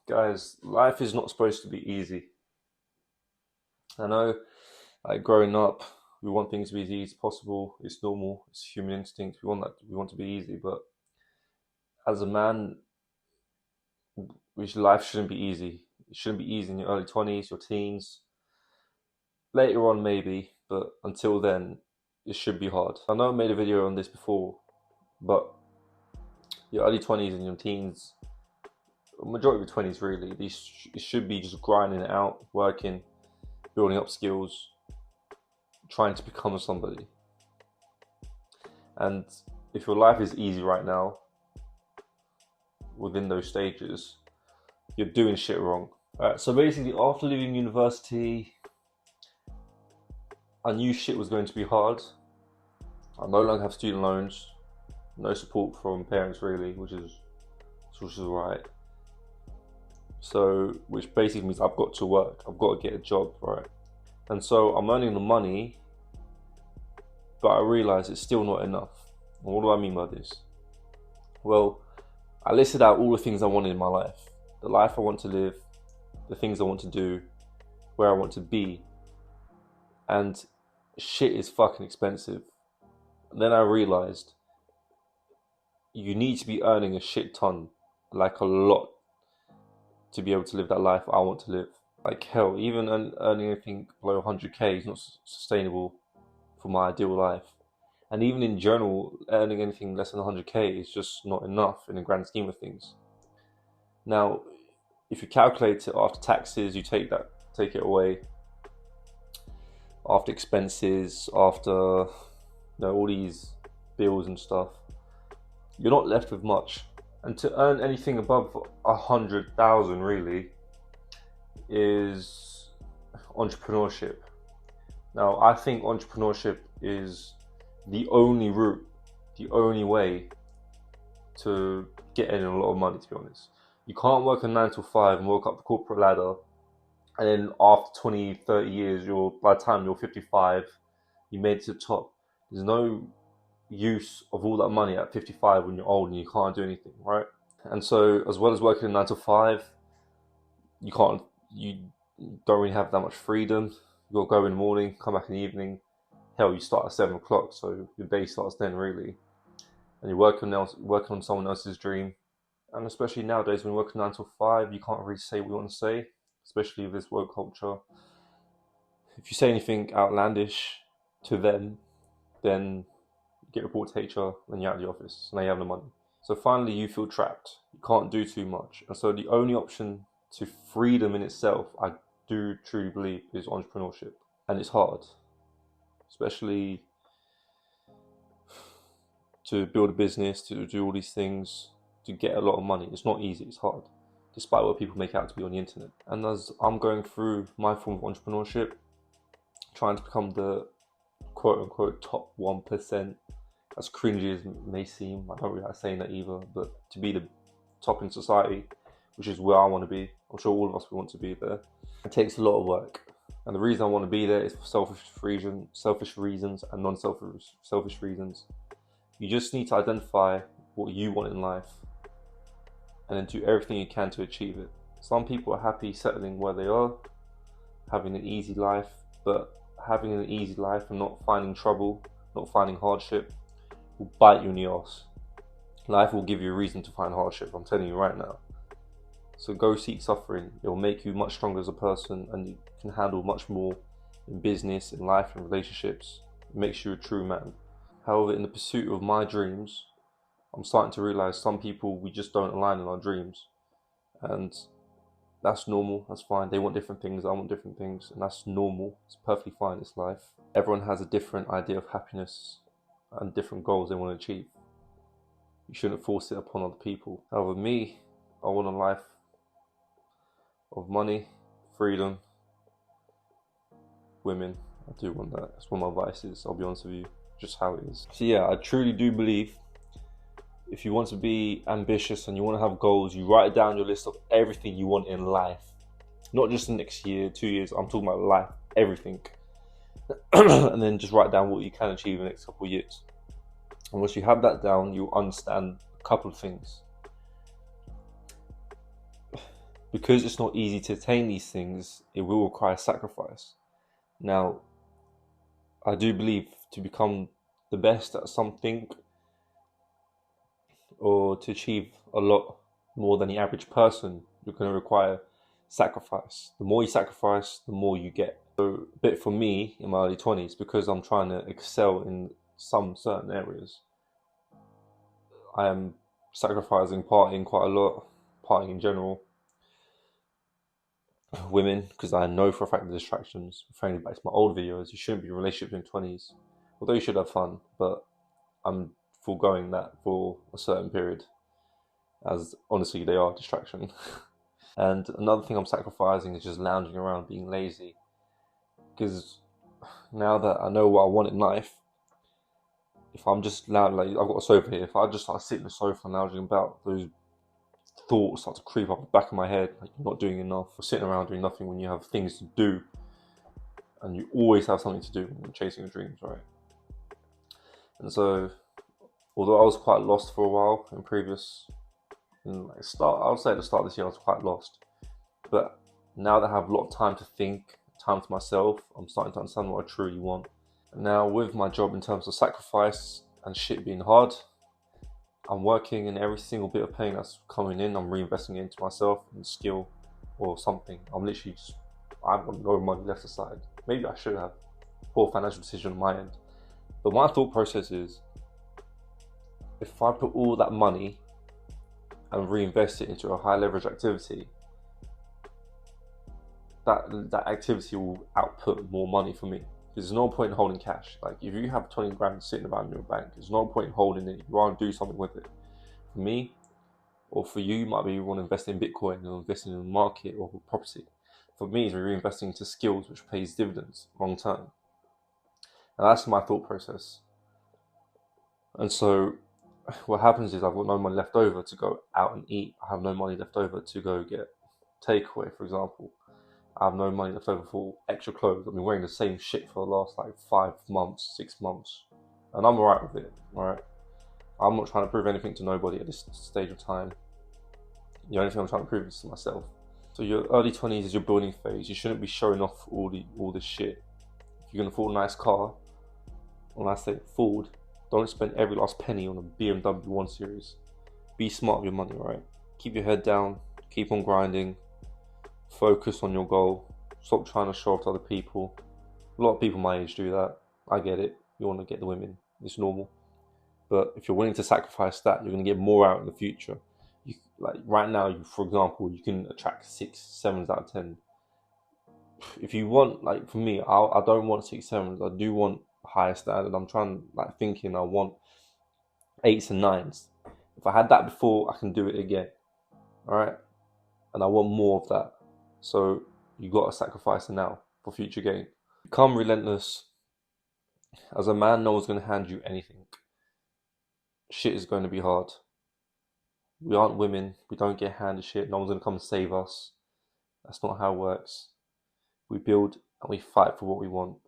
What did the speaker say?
Guys, life is not supposed to be easy. I know, like growing up, we want things to be as easy as possible. It's normal. It's human instinct. We want that. We want to be easy. But as a man, which life shouldn't be easy. It shouldn't be easy in your early 20s, your teens. Later on, maybe, but until then, it should be hard. I know I made a video on this before, but your early 20s and your teens, majority of your 20s really, it should be just grinding it out, working, building up skills, trying to become somebody. And if your life is easy right now, within those stages, you're doing shit wrong. So basically, after leaving university, I knew shit was going to be hard. I no longer have student loans, no support from parents really, which is right. So, which basically means I've got to work, I've got to get a job, right? And so I'm earning the money, but I realize it's still not enough. And what do I mean by this? Well, I listed out all the things I wanted in my life. The life I want to live, the things I want to do, where I want to be. And shit is fucking expensive. And then I realized you need to be earning a shit ton, like a lot, to be able to live that life I want to live. Like hell, even earning anything below 100k is not sustainable for my ideal life. And even in general, earning anything less than 100k is just not enough in the grand scheme of things. Now, if you calculate it after taxes, you take it away, after expenses, after all these bills and stuff, you're not left with much. And to earn anything above 100,000 really is entrepreneurship. Now, I think entrepreneurship is the only route, the only way to get in a lot of money, to be honest. You can't work a 9 to 5 and work up the corporate ladder, and then after 20, 30 years, by the time you're 55, you made it to the top. There's no use of all that money at 55 when you're old and you can't do anything, right? And so, as well as working a 9 to 5, you don't really have that much freedom. You got to go in the morning, come back in the evening. Hell, you start at 7 o'clock, so your day starts then, really. And you're working on someone else's dream. And especially nowadays, when you're working 9 to 5, you can't really say what you want to say, especially with this woke culture. If you say anything outlandish to them, then you get reported to HR, and you're out of the office, and now you have no money. So finally, you feel trapped. You can't do too much. And so the only option to freedom in itself, I do truly believe, is entrepreneurship. And it's hard, especially to build a business, to do all these things, to get a lot of money. It's not easy, it's hard, despite what people make out to be on the internet. And as I'm going through my form of entrepreneurship, trying to become the quote-unquote top 1%, as cringy as it may seem, I don't really like saying that either, but to be the top in society, which is where I want to be, I'm sure all of us want to be there, it takes a lot of work. And the reason I want to be there is for selfish reasons and non-selfish reasons. You just need to identify what you want in life and then do everything you can to achieve it. Some people are happy settling where they are, having an easy life, but having an easy life and not finding trouble, not finding hardship, will bite you in the ass. Life will give you a reason to find hardship, I'm telling you right now. So go seek suffering. It will make you much stronger as a person, and you can handle much more in business, in life, and relationships. It makes you a true man. However, in the pursuit of my dreams, I'm starting to realize some people, we just don't align in our dreams. And that's normal, that's fine. They want different things, I want different things, and that's normal. It's perfectly fine, it's life. Everyone has a different idea of happiness and different goals they want to achieve. You shouldn't force it upon other people. However, me, I want a life of money, freedom, women. I do want that. That's one of my vices, I'll be honest with you, just how it is. So yeah, I truly do believe if you want to be ambitious and you want to have goals, you write down your list of everything you want in life. Not just the next year, 2 years, I'm talking about life, everything. And then just write down what you can achieve in the next couple of years. And once you have that down, you'll understand a couple of things. because it's not easy to attain these things, it will require sacrifice. Now, I do believe to become the best at something, or to achieve a lot more than the average person, you're going to require sacrifice. The more you sacrifice, the more you get. So, a bit for me in my early 20s, because I'm trying to excel in some certain areas, I am sacrificing partying quite a lot, partying in general, women, because I know for a fact the distractions. Referring back to my old videos, you shouldn't be in relationships in 20s, although you should have fun, but I'm foregoing that for a certain period, as honestly they are a distraction. And another thing I'm sacrificing is just lounging around, being lazy, because now that I know what I want in life, if I'm just like I've got a sofa here, if I just start sitting on the sofa and lounging about, those thoughts start to creep up the back of my head, like you're not doing enough, or sitting around doing nothing when you have things to do, and you always have something to do when you're chasing your dreams, right? And so, although I was quite lost for a while I would say at the start of this year I was quite lost, but now that I have a lot of time to think, time to myself, I'm starting to understand what I truly want. Now, with my job in terms of sacrifice and shit being hard, I'm working, and every single bit of pain that's coming in, I'm reinvesting it into myself and skill or something. I've got no money left aside. Maybe I should have. Poor financial decision on my end. But my thought process is, if I put all that money and reinvest it into a high leverage activity, that activity will output more money for me. There's no point in holding cash. Like, if you have 20 grand sitting around in your bank, there's no point in holding it. You want to do something with it. For me, or for you, might be you want to invest in Bitcoin or investing in the market or property. For me, it's reinvesting into skills which pays dividends long term. And that's my thought process. And so what happens is I've got no money left over to go out and eat. I have no money left over to go get takeaway, for example. I have no money left over for extra clothes. I've been wearing the same shit for the last 5 months, 6 months, and I'm alright with it. Alright, I'm not trying to prove anything to nobody at this stage of time. The only thing I'm trying to prove is to myself. So your early 20s is your building phase. You shouldn't be showing off all this shit. If you're gonna afford a nice car, when I say Ford, don't spend every last penny on a BMW 1 Series. Be smart with your money, alright? Keep your head down. Keep on grinding. Focus on your goal. Stop trying to show off to other people. A lot of people my age do that. I get it. You want to get the women. It's normal. But if you're willing to sacrifice that, you're going to get more out in the future. Right now, for example, you can attract 6, 7s out of 10. If you want, for me, I don't want 6, 7s. I do want a higher standard. I'm thinking I want 8s and 9s. If I had that before, I can do it again. Alright? And I want more of that. So you got to sacrifice now for future gain. Become relentless. As a man, no one's going to hand you anything. Shit is going to be hard. We aren't women. We don't get handed shit. No one's going to come and save us. That's not how it works. We build and we fight for what we want.